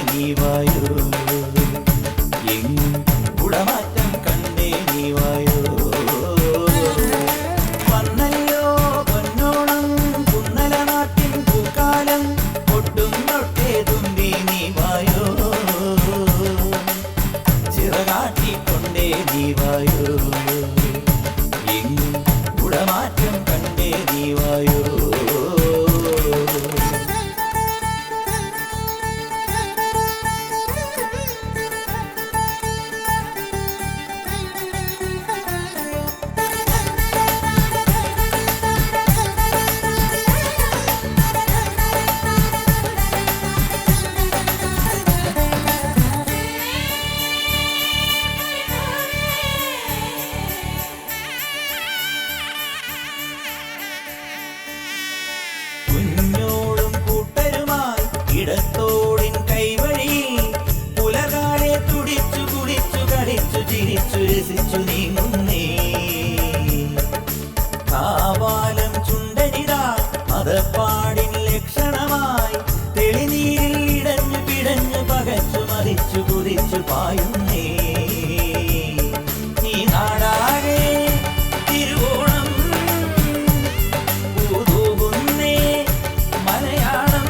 നീ വായോ, എങ്ങും കുടമാറ്റം കണ്ടേ നീ വായോ. വന്നല്ലോ പൊന്നോണം കുന്നല നാട്ടിൻ പൂക്കാലം, ഒട്ടും തൊട്ടേ തുമ്പി നീ വായോ, ചിറകാട്ടിക്കൊണ്ടേ നീ വായോ, എങ്ങും കുടമാറ്റം കണ്ടേ നീ വായോ. ഇടത്തോടിൻ കൈവഴിയിൽ പുലകാലെ തുടിച്ചു കുടിച്ചു കളിച്ചു ചിരിച്ചു രസിച്ചു നീങ്ങുന്നേ. കാവാലം ചുണ്ടനിതാ മതപ്പാടിൻ ലക്ഷണമായി തെളിനീരിൽ ഇടഞ്ഞു പിടഞ്ഞു പകച്ചു മതിച്ചു കുതിച്ചു പായുന്നേ. ഈ നാടാകെ തിരുവോണം പൂതൂകുന്നേ, മലയാളം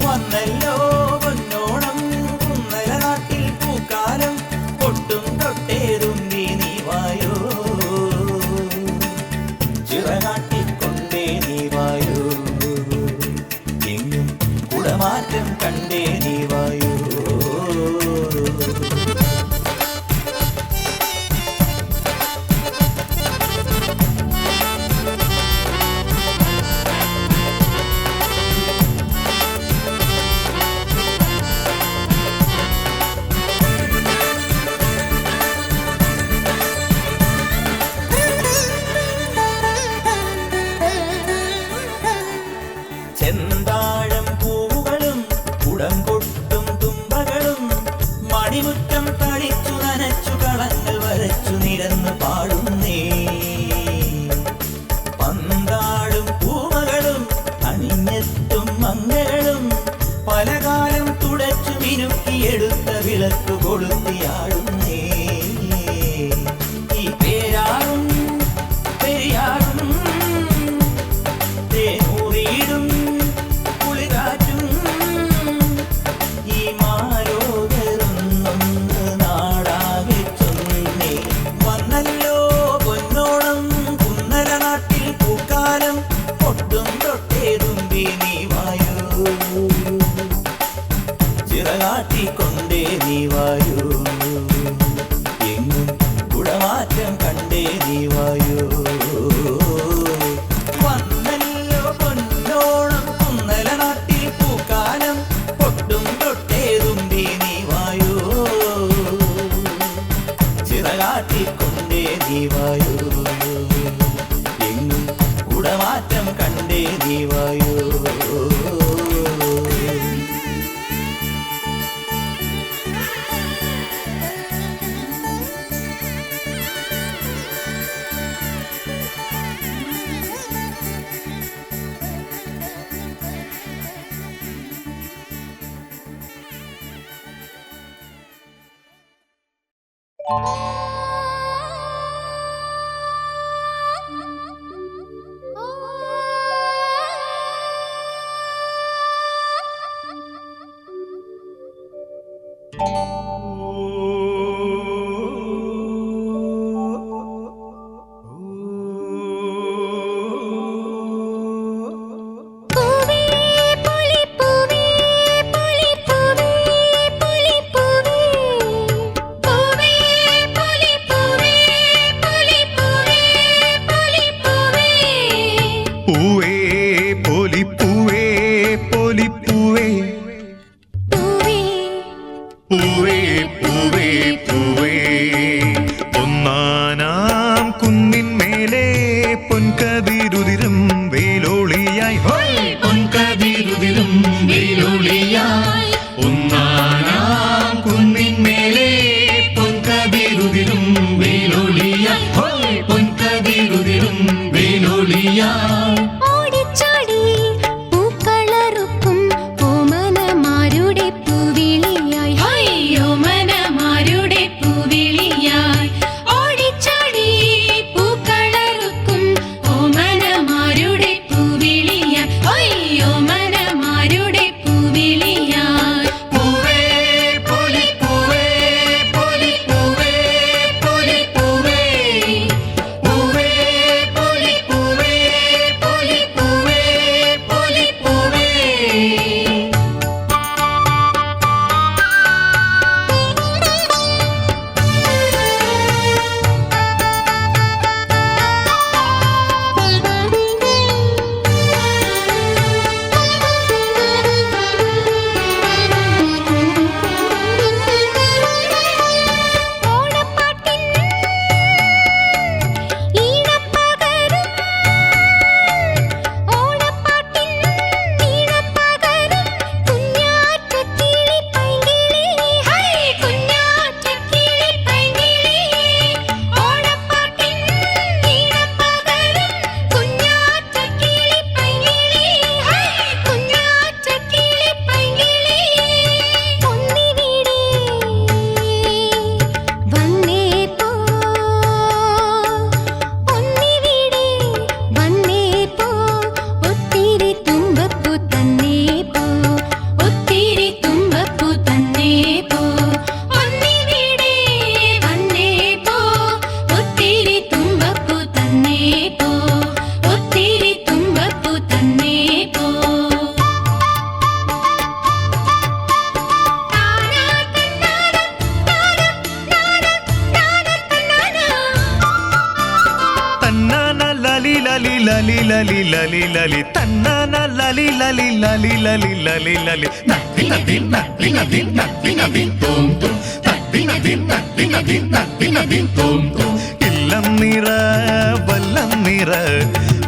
വന്നല്ലോ പൊന്നോണം കുന്നല നാട്ടിൽ പൂക്കാലം, ഒട്ടും തൊട്ടേ തുമ്പി നീ വായോ, ചിറകാട്ടിക്കൊണ്ടേ നീ വായോ, എങ്ങും കുടമാറ്റം കണ്ടേ നീ വായോ. ചെന്താഴം പൂവുകളും കുടം കൊട്ടും തുമ്പകളും മണിമുറ്റം തളിച്ചു നനച്ചു കളങ്ങൾ വരച്ചു നിരന്നു പാടുന്നേ. പന്താടും പൂമകളും അണിഞ്ഞെത്തും മംഗളും പലകാലം തുടച്ചു മിനുക്കിയെടുത്ത വിളക്ക് കൊളുത്തിയാടുന്നേ. ഈ പേരാറും പെരിയാറും തേനൂറിയിടും കുളിരാറ്റും ഈ മാലോകരൊന്നൊന്ന് നാടാകെ ചൊന്നേ. വന്നല്ലോ പൊന്നോണം കുന്നല നാട്ടിൽ പൂക്കാലം, ഒട്ടും തൊട്ടേ തുമ്പി നീ വായോ, ചിറകാട്ടിക്കൊണ്ടേ നീ വായോ, എങ്ങും കുടമാറ്റം കണ്ടേ നീ വായോ. വന്നല്ലോ പൊന്നോണം കുന്നല നാട്ടിൽ പൂക്കാലം, ഒട്ടും തൊട്ടേ തുമ്പി നീ വായോ, ചിറകാട്ടിക്കൊണ്ടേ നീ വായോ, എങ്ങും കുടമാറ്റം കണ്ടേ നീ വായോ. പൂവിളിയായി ഓടിച്ചാടി പൂക്കളറുക്കും ഓമനമാരുടെ പൂവിളിയായി ഓമനമാരുടെ പൂവിളിയായി ഓടിച്ചാടി പൂക്കളറുക്കും ഓമനമാരുടെ പൂവിളിയായി ഓമനമാരുടെ പൂവിളിയായി പൂവേ പൊലിപ്പൂവേ പൊലിപ്പൂവേ പൊലിപ്പൂവേ പൂവേ പൊലിപ്പൂവേ പൊലിപ്പൂവേ പൊലിപ്പൂവേ ഓണപ്പാട്ടിൻ ഈണപ്പകരും ഓണപ്പാട്ടിൻ ഈണപ്പകരും കുഞ്ഞാറ്റക്കിളി പൈങ്കിളി കുഞ്ഞാറ്റക്കിളി പൈങ്കിളി ഓണപ്പാട്ടിൻ ഈണപ്പകരും കുഞ്ഞാറ്റക്കിളി പൈങ്കിളി കുഞ്ഞാറ്റക്കിളി പൈങ്കിളി ഒന്നിവിടെ വന്നേ പോ ഒന്നിവിടെ വന്നേ പോ ഒത്തിരി തുമ്പപ്പൂ തന്നേ പോ ഒത്തിരി തുമ്പപ്പൂ തന്നേ പോ ഒന്നിവിടെ വന്നേ പോ ഒത്തിരി തുമ്പപ്പൂ തന്നേ പോ ഒത്തിരി തുമ്പപ്പൂ തന്നേ പോ തന്നാന ലലി ലലി ലലി ലലി ലലി ലലി തന്നാന ലലി ലലി ലലി ലലി ലലി ലലി നദിനദിൻ നദിനദിൻ നദിനദിൻ തോം തോം നദിനദിൻ നദിനദിൻ നദിനദിൻ തോം തോം ഇല്ലം നിറ വല്ലം നിറ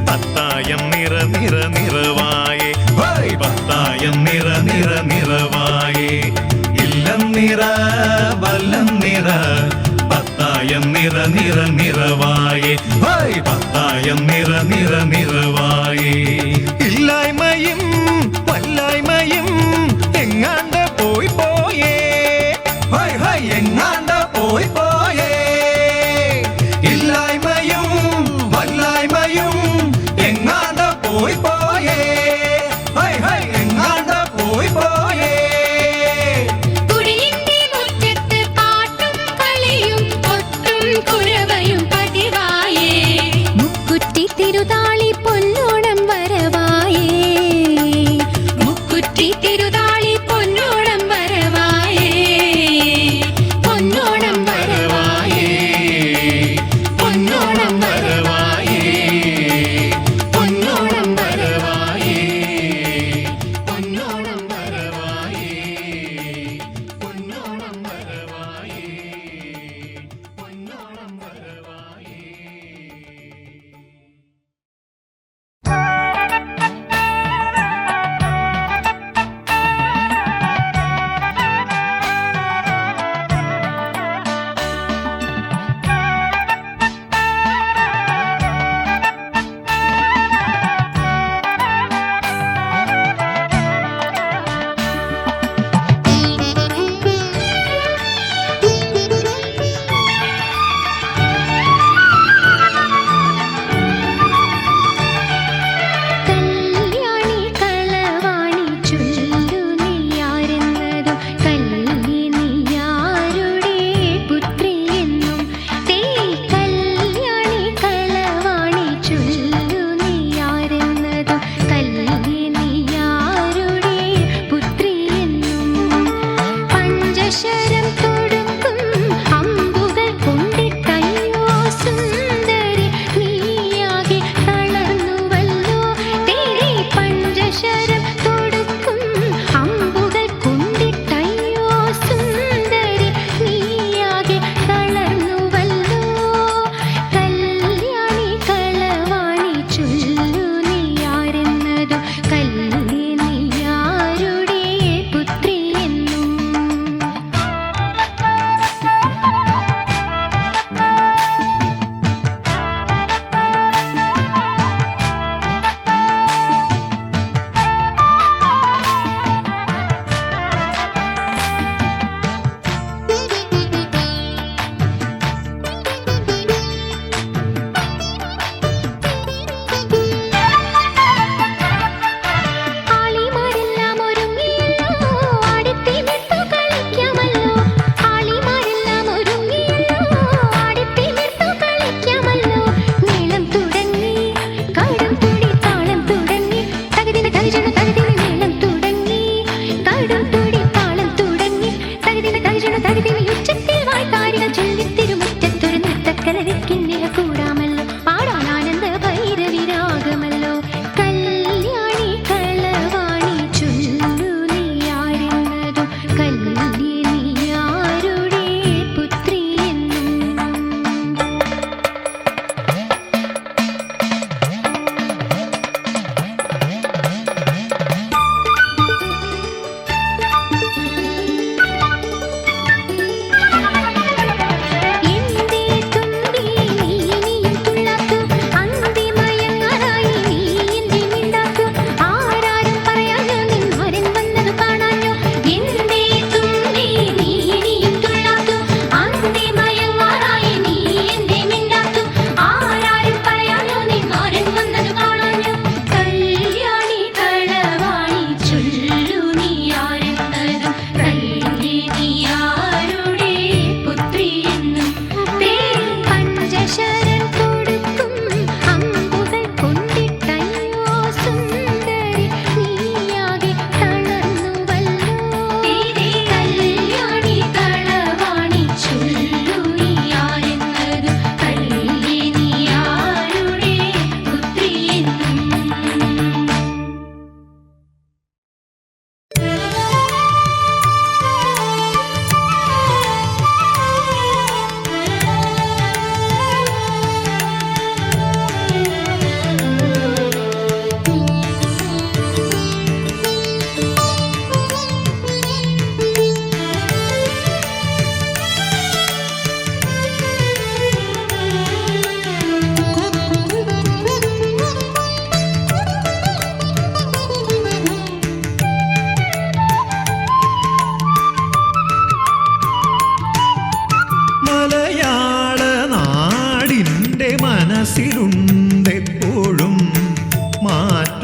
പത്തായം നിറ നിറ നിറവായേ ഹോയ് പത്തായം നിറ നിറ നിറവായേ ഇല്ലം നിറ വല്ലം നിറ പത്തായം നിറ നിറ നിറവായേ ഹോയ് പത്തായം നിറ നിറ നിറവായേ ഇല്ലായ്മയും വല്ലായ്മയും എങ്ങാണ്ട് പോയി പോയേ ഹോയ് ഹോയ് എങ്ങാണ്ട് പോയി പോയേ ഇല്ലായ്മയും വല്ലായ്മയും എങ്ങാണ്ട് പോയി പോയേ ഹോയ് ഹോയ് എങ്ങാണ്ട് പോയി പോയേ കുടിലിന്റെ മുറ്റത്ത് പാട്ടും കളിയും കൊട്ടും കുരവയും പതിവായേ മുക്കുറ്റി തിരുതാളി പൊൻ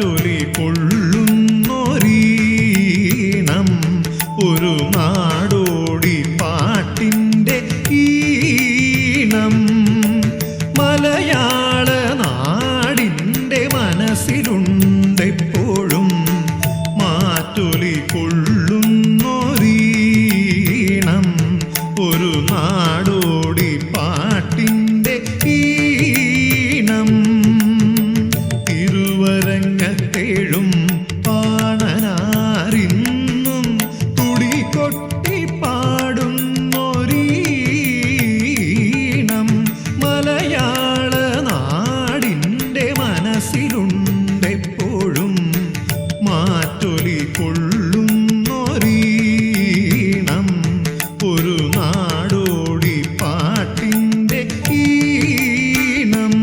മാറ്റൊലി കൊള്ളുന്നൊരീണം ഒരു നാടോടി പാട്ടിൻ്റെ ഈണം മലയാള നാടിൻ്റെ മനസ്സിലുണ്ടെപ്പോഴും മാറ്റൊലി കൊള്ളുന്നൊരീണം ഒരു നാടോടി പാട്ടിൻ്റെ ഈണം തിരുവരങ്ങത്തേഴും പാണനാരിന്നും തുടികൊട്ടി പാടുന്നൊരീണം മലയാള നാടിൻ്റെ മനസ്സിലുണ്ടെപ്പോഴും മാറ്റൊലി കൊള്ളുന്നൊരീണം ഒരു നാടോടി പാട്ടിൻ്റെ ഈണം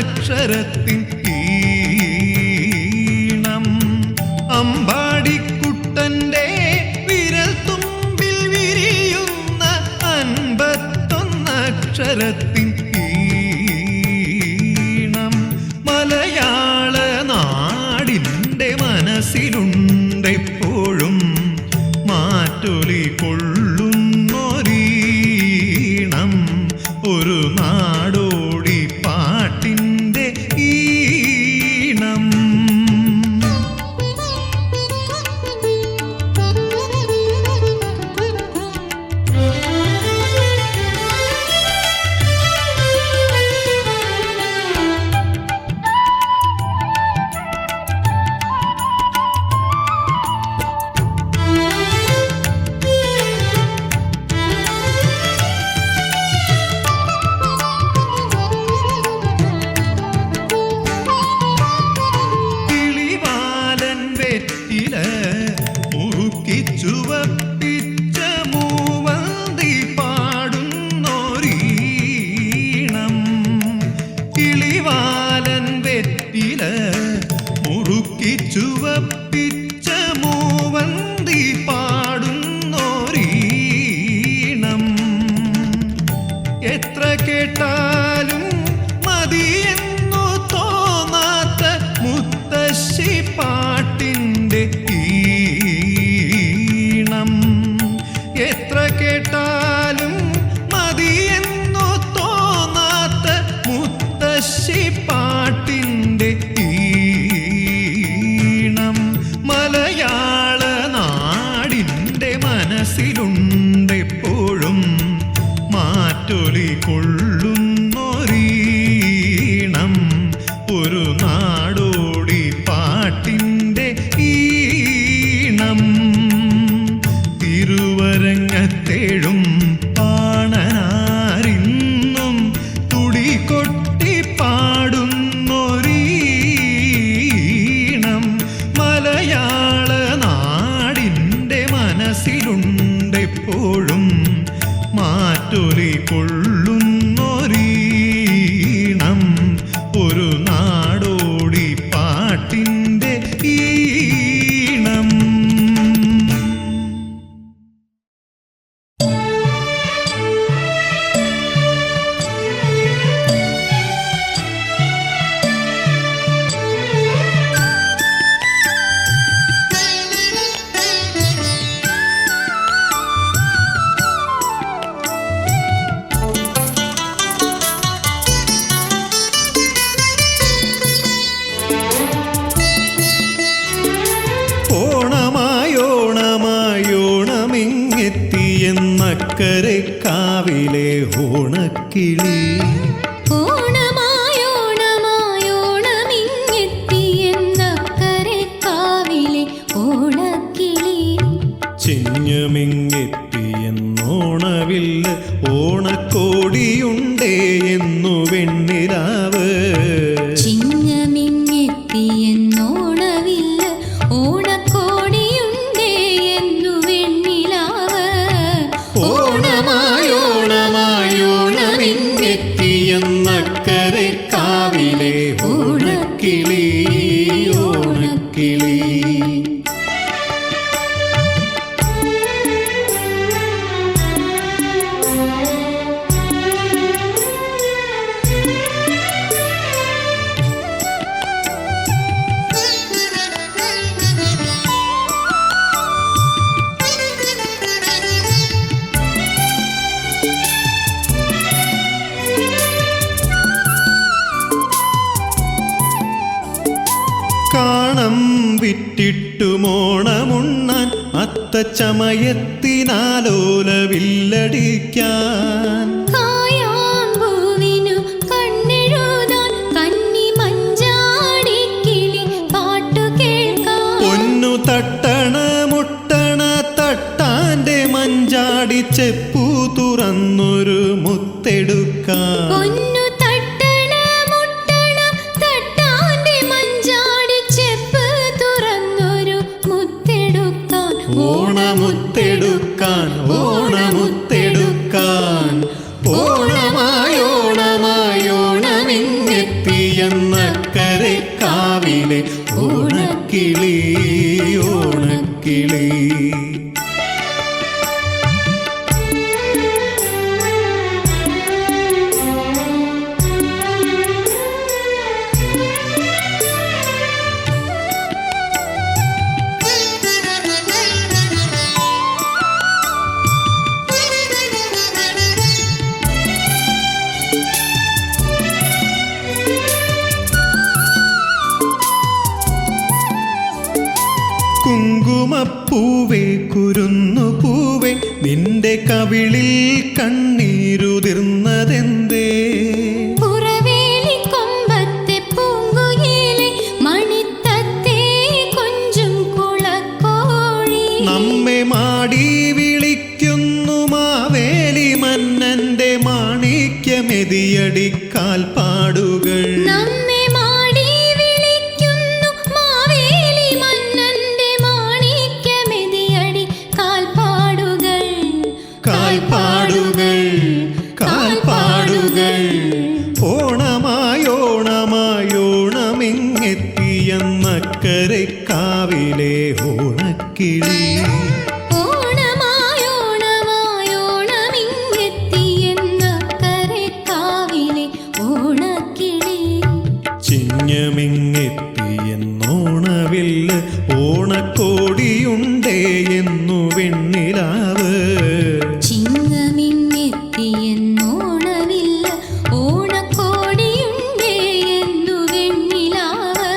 അക്ഷരത്തിൻ ഈണം അമ്പാടിക്കുട്ടൻ്റെ വിരൽ തുമ്പിൽ വിരിയുന്ന 51 അക്ഷരത്തിൻ ഈണം മലയാള നാടിൻ്റെ മനസ്സിലുണ്ടെപ്പോഴും മാറ്റൊലി കൊള്ളുന്നൊരീണം ഒരു നാടോടി പാട്ടിൻ്റെ ഈണം മുറുക്കി ചുവപ്പിച്ച മൂവന്തി പാടുന്നൊരീണം കിളിവാലൻ വെറ്റില മുറുക്കി ചുവപ്പിച്ച മൂവന്തി പാടുന്നൊരീണം എത്ര കേട്ടാലും മതിയെന്നു തോന്നാത്ത മുത്തശ്ശി പാട്ടിൻ്റെ ഈണം എത്ര കേട്ടാലും മതിയെന്നു തോന്നാത്ത മുത്തശ്ശി പാട്ടിൻ്റെ ഈണം മലയാള നാടിൻ്റെ മനസ്സിലുണ്ടെപ്പോഴും മാറ്റൊലി കൊള്ളുന്നൊരീണം ഒരു നാടോടി പാട്ടിൻ്റെ ഈണം തിരുവരങ്ങത്തേഴും പാണനാരിന്നും തുടികൊട്ടി പാടുന്നൊരീണം മലയാള നാടിൻ്റെ മനസ്സിലുണ്ടെപ്പോഴും മാറ്റൊലി കൊള്ളുന്നൊരീണം ഒരു നാടോടി എന്നക്കരെ കാവിലെ ഓണക്കിളി. ഓണമായോണമായോണമിങ്ങെത്തിയെന്നക്കരെ കാവിലെ ഓണക്കിളി. ചിങ്ങമിങ്ങെത്തിയെന്നോണവില്ല് ഓണക്കോടിയുണ്ടേ എന്നു വെണ്ണിലാവ്. ചിങ്ങമിങ്ങെത്തിയെന്നോണവില്ല് ഓണക്കോടിയുണ്ടേ എന്നു വെണ്ണിലാവ്. ഓണമായോണമായോണമിങ്ങെത്തിയെന്നക്കരെ കാവിലെ ഓണക്കിളി ഓണക്കിളി. കാണം വിറ്റിട്ടുമോണമുണ്ണാൻ അത്തച്ചമയത്തിനാലോലവില്ലടിക്കാൻ. കായാമ്പൂവിനു കണ്ണെഴുതാൻ കന്നിമഞ്ചാടിക്കിളി പാട്ടു കേൾക്കാൻ. പൊന്നു തട്ടണ മുട്ടണ തട്ടാന്റെ മഞ്ചാടി ചെപ്പു തുറന്നൊരു മുത്തെടുക്കാൻ. പൊന്നു തട്ടണ മുട്ടണ തട്ടാന്റെ മഞ്ചാടി ചെപ്പ് തുറന്നൊരു മുത്തെടുക്കാൻ. ഓണമുത്തെടുക്കാൻ ഓണമുത്തെടുക്കാൻ. ഓണമായോണമായോണമിങ്ങെത്തിയെന്നക്കരെ കാവിലെ ഓണക്കിളി ഓണക്കിളി. കുങ്കുമപ്പൂവേ കുരുന്നുപൂവേ നിന്റെ കവിളിൽ കണ്ണീരുതിർന്നതെന്തേ? പുറവേലിക്കൊമ്പത്തെ പൂങ്കുയിലെ മണിത്തത്തേ കൊഞ്ചും കുളക്കോഴി. നമ്മെ മാടി വിളിക്കുന്നു മാവേലി മന്നന്റെ മാണിക്യമെതിയടി കാൽപ്പാടുകൾ. നമ്മെ മാടി വിളിക്കുന്നു മാവേലി മന്നന്റെ മാണിക്യമെതിയടി കാൽപ്പാടുകൾ. കാൽപ്പാടുകൾ കാൽപ്പാടുകൾ. ഓണമായോണമായോണമിങ്ങെത്തിയെന്നക്കരെ കാവിലെ ഓണക്കിളി. ഓണമായോണമായോണമിങ്ങെത്തിയെന്നക്കരെ കാവിലെ ഓണക്കിളി. ചിങ്ങമിങ്ങെത്തിയെന്നോണവില്ല് ഓണക്കോടിയുണ്ടേ എന്നു വെണ്ണിലാവ്. ചിങ്ങമിങ്ങെത്തിയെന്നോണവില്ല് ഓണക്കോടിയുണ്ടേ എന്നു വെണ്ണിലാവ്.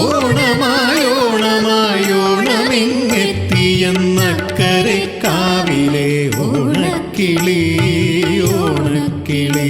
ഓണമായോണമായോണമിങ്ങെത്തിയെന്നക്കരെ കാവിലെ ഓണക്കിളി ഓണക്കിളി.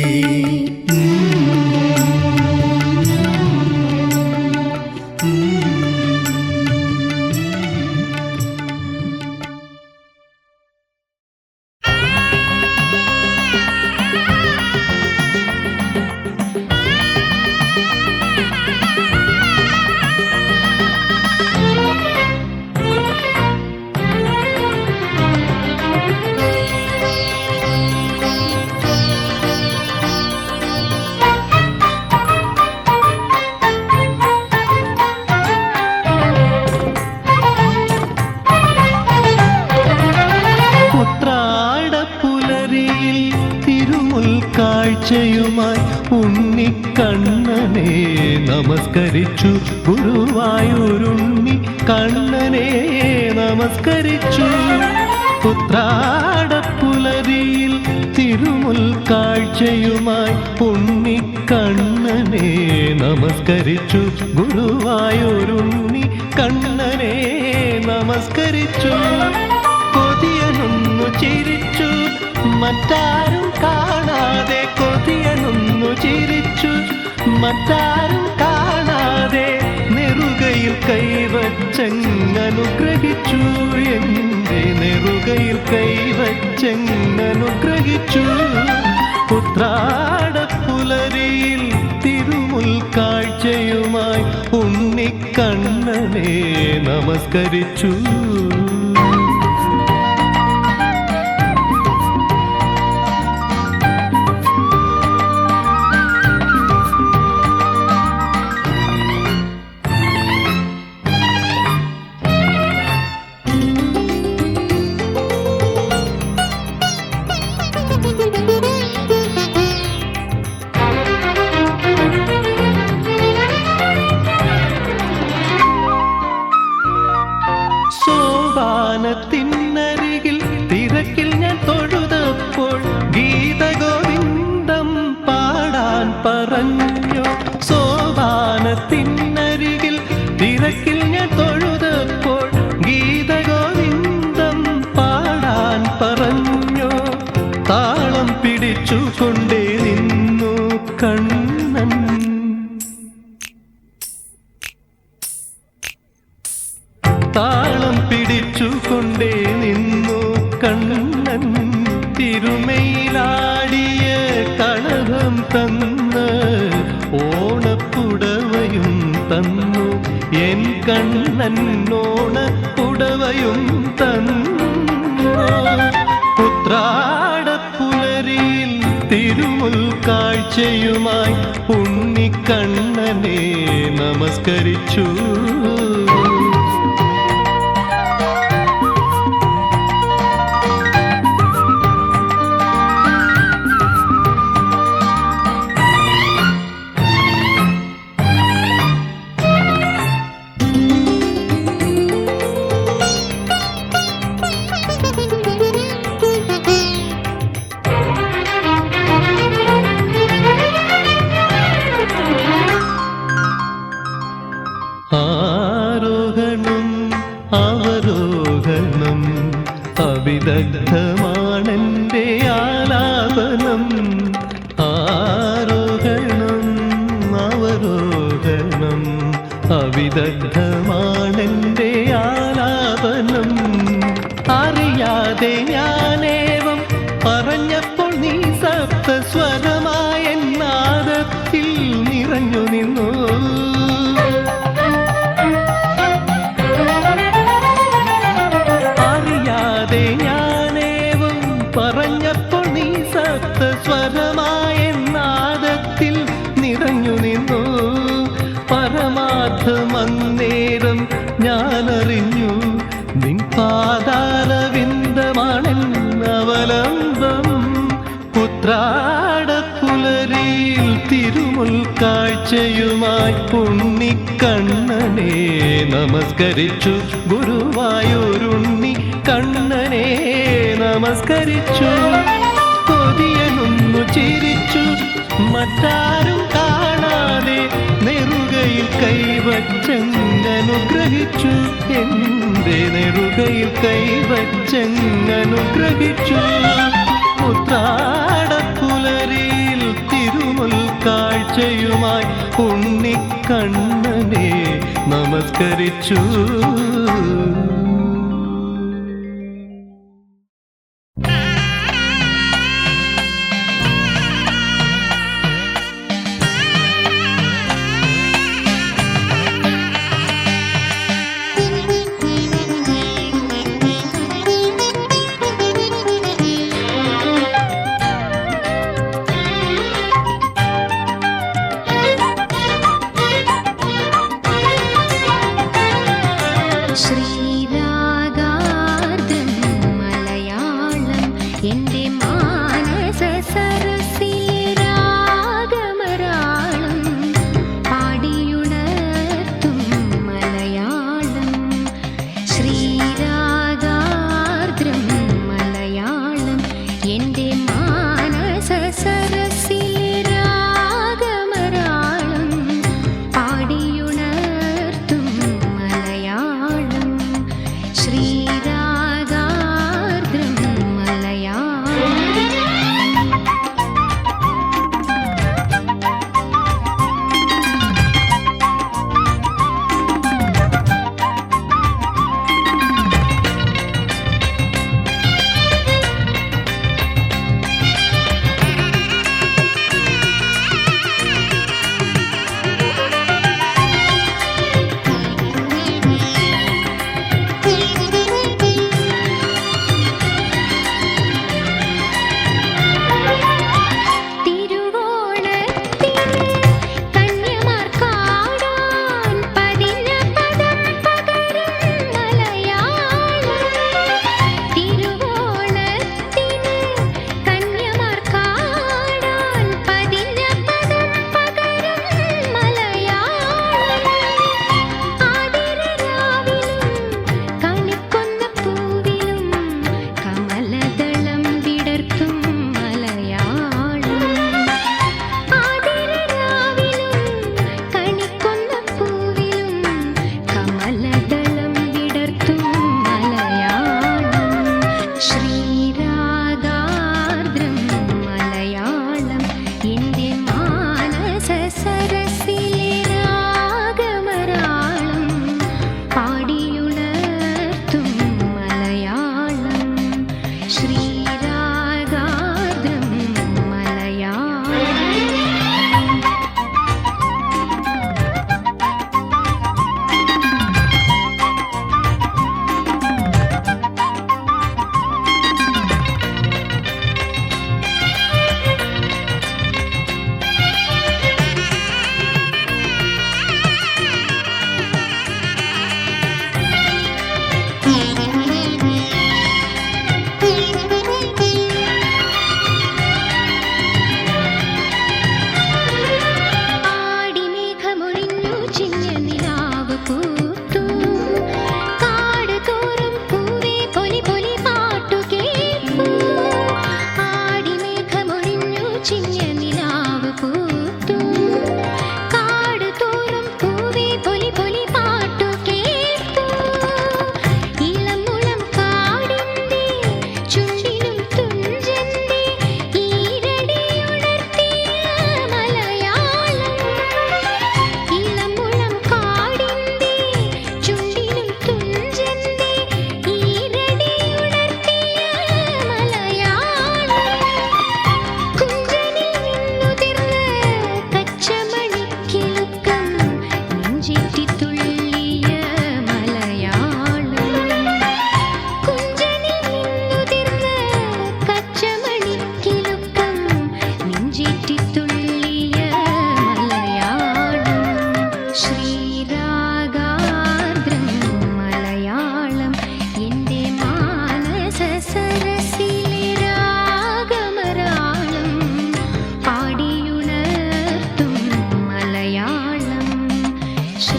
കാഴ്ചയുമായി ഉണ്ണിക്കണ്ണനെ നമസ്കരിച്ചു. ഗുരുവായൂരുണ്ണി കണ്ണനെ നമസ്കരിച്ചു. ഉത്രാടപ്പുലരിയിൽ തിരുമുൽ കാഴ്ചയുമായി ഉണ്ണിക്കണ്ണനെ നമസ്കരിച്ചു. ഗുരുവായൂരുണ്ണി കണ്ണനെ നമസ്കരിച്ചു. കൊതിയനൊന്നു ചിരിച്ചു മറ്റാരും കാണാതെ കൊതിയനൊന്നു ചിരിച്ചു. മറ്റാരും കാണാതെ നെറുകയിൽ കൈവച്ചങ്ങനുഗ്രഹിച്ചു. എന്റെ നെറുകയിൽ കൈവച്ചങ്ങനുഗ്രഹിച്ചു. ഉത്രാടപ്പുലരിയിൽ തിരുമുൽ കാഴ്ചയുമായി ഉണ്ണിക്കണ്ണനെ നമസ്കരിച്ചു. സോപാനത്തിനരികിൽ തിരക്കിൽ ഞാൻ തൊഴുതപ്പോൾ ഗീതഗോവിന്ദം പാടാൻ പറഞ്ഞു. സോപാനത്തിനരികിൽ തിരക്കിൽ ഞാൻ തൊഴുതപ്പോൾ ഗീതഗോവിന്ദം പാടാൻ പറഞ്ഞു. താളം പിടിച്ചു കൊണ്ടേ നിന്നു കണ്ണൻ. താളം പിടിച്ചുകൊണ്ടേ നിന്നു കണ്ണൻ. തിരുമയിലാടിയ കളഭം തന്ന് ഓണപ്പുടവയും തന്നു. എൻ കണ്ണൻ ഓണപ്പുടവയും തന്നു. ഉത്രാടപ്പുലരിയിൽ തിരുമുൽ കാഴ്ചയുമായി ഉണ്ണിക്കണ്ണനെ നമസ്കരിച്ചു. ആരോഹണം അവരോഹണം അവിദഗ്ധമാണെന്റെ ആലാപനം. ആരോഹണം അവരോഹണം അവിദഗ്ധമാണെന്റെ ആലാപനം. അറിയാതെ ഞാനേവം പറഞ്ഞപ്പോൾ നീ സപ്തസ്വരമായ നാദത്തിൽ നിറഞ്ഞു നിന്നു. അറിയാതെ ഞാനേവം പറഞ്ഞപ്പോൾ നീ സപ്തസ്വരമായ നാദത്തിൽ നിറഞ്ഞു നിന്നു. പരമാർത്ഥമന്നേരം ഞാനറിഞ്ഞു. നിൻ പാതാരവിന്ദമാണെന്നവലംബം. ഉത്രാടപ്പുലരിയിൽ തിരുമുൽ കാഴ്ചയുമായി ഉണ്ണിക്കണ്ണനെ നമസ്കരിച്ചു. ഗുരുവായൂരുണ്ണി കണ്ണനെ നമസ്കരിച്ചു. കൊതിയനൊന്നു ചിരിച്ചു. മറ്റാരും കാണാതെ നെറുകയിൽ കൈവച്ചങ്ങനുഗ്രഹിച്ചു. എന്റെ നെറുകയിൽ കൈവച്ചങ്ങനുഗ്രഹിച്ചു. ഉത്രാടപ്പുലരിയിൽ തിരുമുൽ കാഴ്ചയുമായി ഉണ്ണിക്കണ്ണനെ നമസ്കരിച്ചു. ശ്രീരാ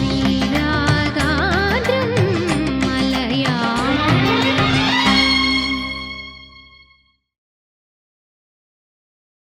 വന്നു